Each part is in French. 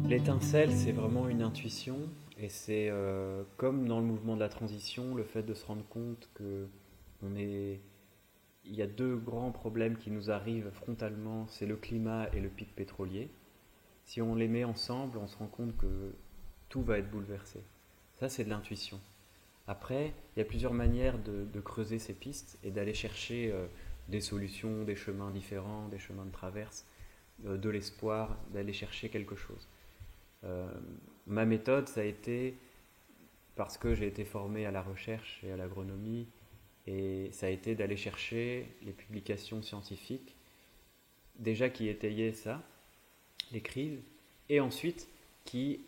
L'étincelle, c'est vraiment une intuition, et c'est comme dans le mouvement de la transition, le fait de se rendre compte que on est, il y a deux grands problèmes qui nous arrivent frontalement, c'est le climat et le pic pétrolier. Si on les met ensemble, on se rend compte que tout va être bouleversé. Ça, c'est de l'intuition. Après, il y a plusieurs manières de creuser ces pistes et d'aller chercher des solutions, des chemins différents, des chemins de traverse, de l'espoir, d'aller chercher quelque chose. Euh, Ma méthode, ça a été, parce que j'ai été formé à la recherche et à l'agronomie, et ça a été d'aller chercher les publications scientifiques, déjà qui étayaient ça, les crises, et ensuite qui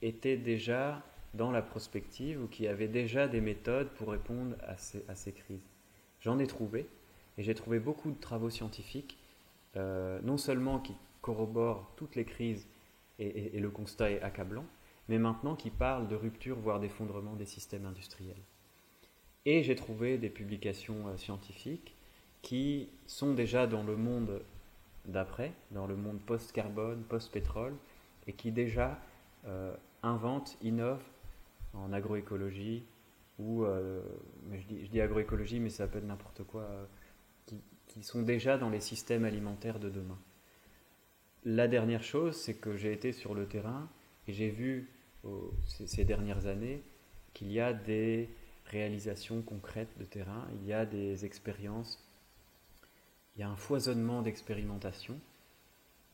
étaient déjà dans la prospective ou qui avaient déjà des méthodes pour répondre à ces crises. J'en ai trouvé, et j'ai trouvé beaucoup de travaux scientifiques, non seulement qui corroborent toutes les crises et le constat est accablant, mais maintenant qui parlent de rupture, voire d'effondrement des systèmes industriels. Et j'ai trouvé des publications scientifiques qui sont déjà dans le monde d'après, dans le monde post-carbone, post-pétrole, et qui déjà inventent, innovent en agroécologie, ou, je dis agroécologie, mais ça peut être n'importe quoi, qui sont déjà dans les systèmes alimentaires de demain. La dernière chose, c'est que j'ai été sur le terrain et j'ai vu ces dernières années qu'il y a des réalisations concrètes de terrain, il y a des expériences, il y a un foisonnement d'expérimentation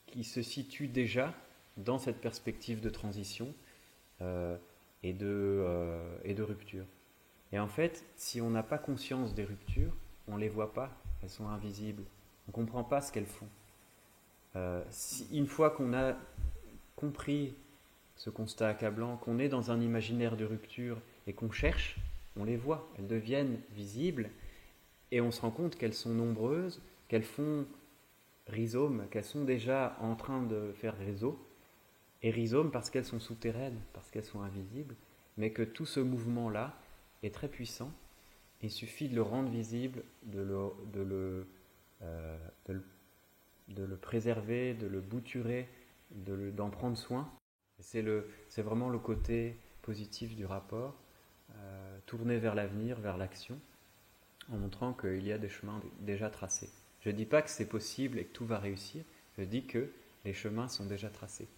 qui se situe déjà dans cette perspective de transition euh, et de rupture. Et en fait, si on n'a pas conscience des ruptures, on ne les voit pas, elles sont invisibles, on ne comprend pas ce qu'elles font. Une fois qu'on a compris ce constat accablant, qu'on est dans un imaginaire de rupture et qu'on cherche, on les voit, elles deviennent visibles et on se rend compte qu'elles sont nombreuses, qu'elles font rhizome, qu'elles sont déjà en train de faire réseau, et rhizome parce qu'elles sont souterraines, parce qu'elles sont invisibles, mais que tout ce mouvement-là est très puissant. Il suffit de le rendre visible, euh, de le de le préserver, de le bouturer, d'en prendre soin. C'est vraiment le côté positif du rapport, tourné vers l'avenir, vers l'action, en montrant qu'il y a des chemins déjà tracés. Je ne dis pas que c'est possible et que tout va réussir, je dis que les chemins sont déjà tracés.